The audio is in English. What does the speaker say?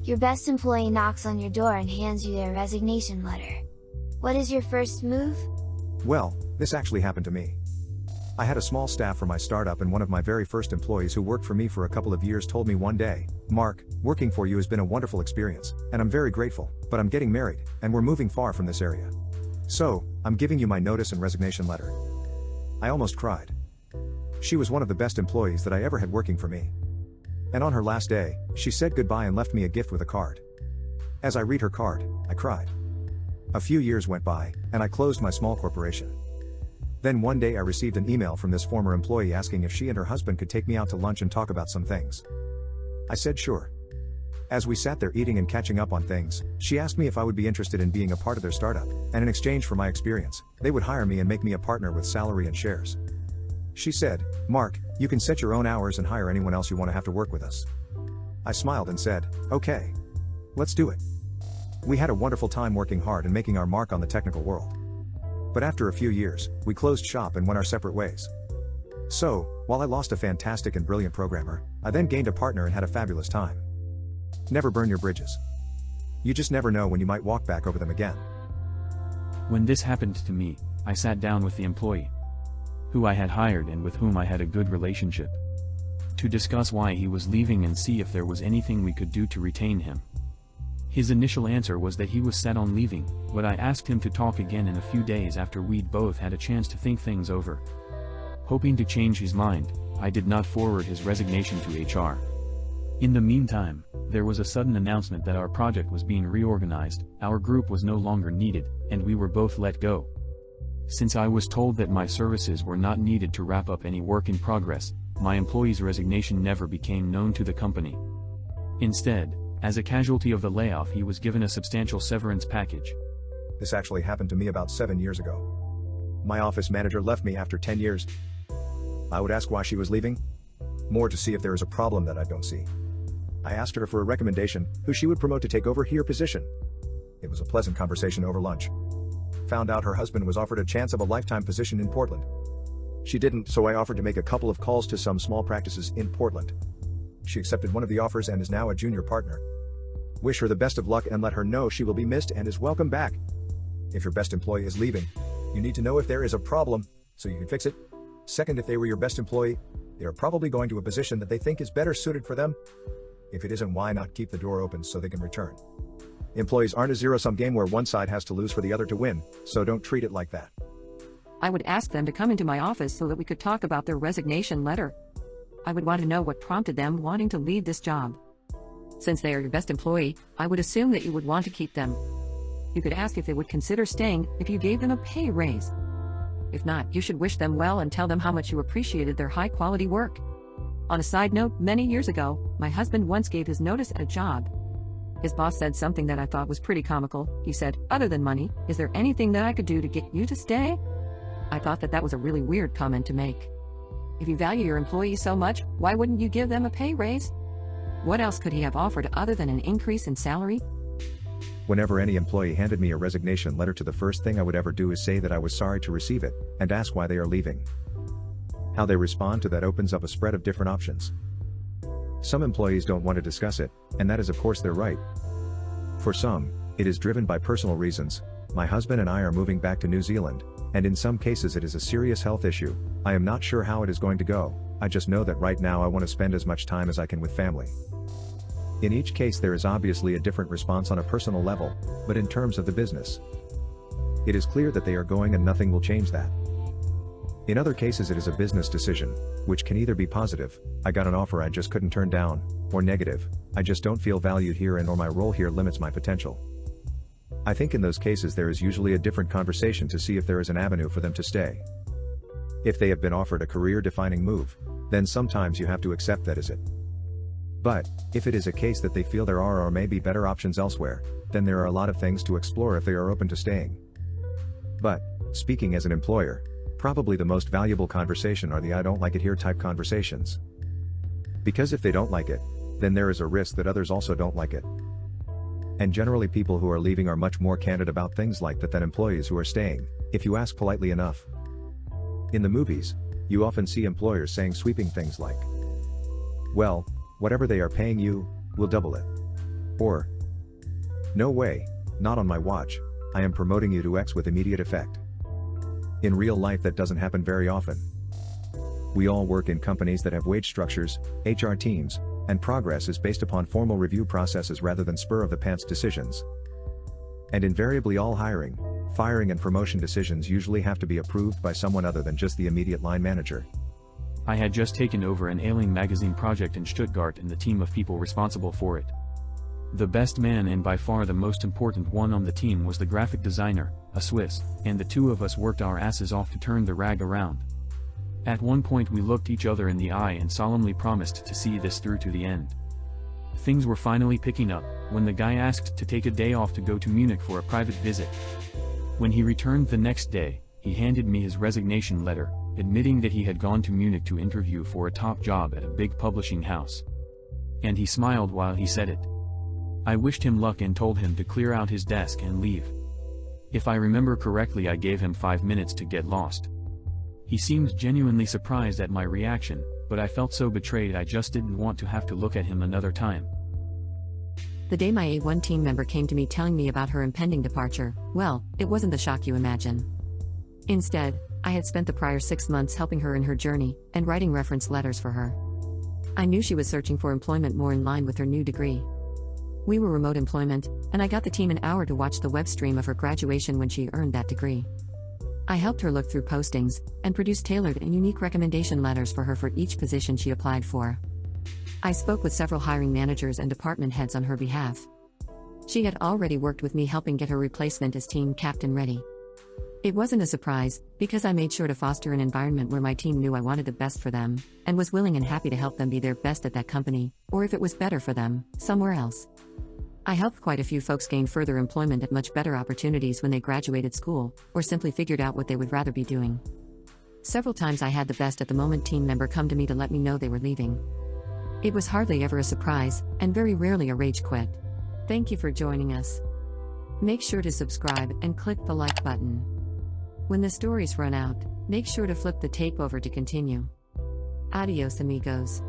Your best employee knocks on your door and hands you their resignation letter. What is your first move? Well, this actually happened to me. I had a small staff for my startup, and one of my very first employees who worked for me for a couple of years told me one day, "Mark, working for you has been a wonderful experience, and I'm very grateful, but I'm getting married, and we're moving far from this area. So, I'm giving you my notice and resignation letter." I almost cried. She was one of the best employees that I ever had working for me. And on her last day, she said goodbye and left me a gift with a card. As I read her card, I cried. A few years went by, and I closed my small corporation. Then one day I received an email from this former employee asking if she and her husband could take me out to lunch and talk about some things. I said sure. As we sat there eating and catching up on things, she asked me if I would be interested in being a part of their startup, and in exchange for my experience, they would hire me and make me a partner with salary and shares. She said, "Mark, you can set your own hours and hire anyone else you want to have to work with us." I smiled and said, "Okay. Let's do it." We had a wonderful time working hard and making our mark on the technical world. But after a few years, we closed shop and went our separate ways. So, while I lost a fantastic and brilliant programmer, I then gained a partner and had a fabulous time. Never burn your bridges. You just never know when you might walk back over them again. When this happened to me, I sat down with the employee who I had hired and with whom I had a good relationship to discuss why he was leaving and see if there was anything we could do to retain him. His initial answer was that he was set on leaving, but I asked him to talk again in a few days after we'd both had a chance to think things over. Hoping to change his mind, I did not forward his resignation to HR. In the meantime, there was a sudden announcement that our project was being reorganized, our group was no longer needed, and we were both let go. Since I was told that my services were not needed to wrap up any work in progress, my employee's resignation never became known to the company. Instead, as a casualty of the layoff, he was given a substantial severance package. This actually happened to me about 7 years ago. My office manager left me after 10 years. I would ask why she was leaving. More to see if there is a problem that I don't see. I asked her for a recommendation, who she would promote to take over her position. It was a pleasant conversation over lunch. Found out her husband was offered a chance of a lifetime position in Portland. She didn't, so I offered to make a couple of calls to some small practices in Portland. She accepted one of the offers and is now a junior partner. Wish her the best of luck and let her know she will be missed and is welcome back. If your best employee is leaving, you need to know if there is a problem, so you can fix it. Second, if they were your best employee, they are probably going to a position that they think is better suited for them. If it isn't, why not keep the door open so they can return? Employees aren't a zero-sum game where one side has to lose for the other to win, so don't treat it like that. I would ask them to come into my office so that we could talk about their resignation letter. I would want to know what prompted them wanting to leave this job. Since they are your best employee, I would assume that you would want to keep them. You could ask if they would consider staying if you gave them a pay raise. If not, you should wish them well and tell them how much you appreciated their high-quality work. On a side note, many years ago, my husband once gave his notice at a job. His boss said something that I thought was pretty comical. He said, "Other than money, is there anything that I could do to get you to stay?" I thought that was a really weird comment to make. If you value your employees so much, why wouldn't you give them a pay raise? What else could he have offered other than an increase in salary? Whenever any employee handed me a resignation letter, the first thing I would ever do is say that I was sorry to receive it, and ask why they are leaving. How they respond to that opens up a spread of different options. Some employees don't want to discuss it, and that is of course their right. For some, it is driven by personal reasons. My husband and I are moving back to New Zealand, and in some cases it is a serious health issue. I am not sure how it is going to go, I just know that right now I want to spend as much time as I can with family. In each case there is obviously a different response on a personal level, but in terms of the business, it is clear that they are going and nothing will change that. In other cases it is a business decision, which can either be positive, I got an offer I just couldn't turn down, or negative, I just don't feel valued here and or my role here limits my potential. I think in those cases there is usually a different conversation to see if there is an avenue for them to stay. If they have been offered a career-defining move, then sometimes you have to accept that is it. But, if it is a case that they feel there are or may be better options elsewhere, then there are a lot of things to explore if they are open to staying. But, speaking as an employer, probably the most valuable conversation are the "I don't like it here" type conversations. Because if they don't like it, then there is a risk that others also don't like it. And generally people who are leaving are much more candid about things like that than employees who are staying, if you ask politely enough. In the movies, you often see employers saying sweeping things like, "Well, whatever they are paying you, we'll double it." Or, no way, not on my watch, I am promoting you to X with immediate effect. In real life that doesn't happen very often. We all work in companies that have wage structures, HR teams, and progress is based upon formal review processes rather than spur-of-the-pants decisions. And invariably all hiring, firing and promotion decisions usually have to be approved by someone other than just the immediate line manager. I had just taken over an ailing magazine project in Stuttgart and the team of people responsible for it. The best man and by far the most important one on the team was the graphic designer, a Swiss, and the two of us worked our asses off to turn the rag around. At one point we looked each other in the eye and solemnly promised to see this through to the end. Things were finally picking up, when the guy asked to take a day off to go to Munich for a private visit. When he returned the next day, he handed me his resignation letter, admitting that he had gone to Munich to interview for a top job at a big publishing house. And he smiled while he said it. I wished him luck and told him to clear out his desk and leave. If I remember correctly, I gave him 5 minutes to get lost. He seemed genuinely surprised at my reaction, but I felt so betrayed I just didn't want to have to look at him another time. The day my A1 team member came to me telling me about her impending departure, well, it wasn't the shock you imagine. Instead, I had spent the prior 6 months helping her in her journey, and writing reference letters for her. I knew she was searching for employment more in line with her new degree. We were remote employment, and I got the team an hour to watch the web stream of her graduation when she earned that degree. I helped her look through postings, and produced tailored and unique recommendation letters for her for each position she applied for. I spoke with several hiring managers and department heads on her behalf. She had already worked with me helping get her replacement as team captain ready. It wasn't a surprise, because I made sure to foster an environment where my team knew I wanted the best for them, and was willing and happy to help them be their best at that company, or if it was better for them, somewhere else. I helped quite a few folks gain further employment at much better opportunities when they graduated school, or simply figured out what they would rather be doing. Several times I had the best at the moment team member come to me to let me know they were leaving. It was hardly ever a surprise, and very rarely a rage quit. Thank you for joining us. Make sure to subscribe and click the like button. When the stories run out, make sure to flip the tape over to continue. Adios amigos.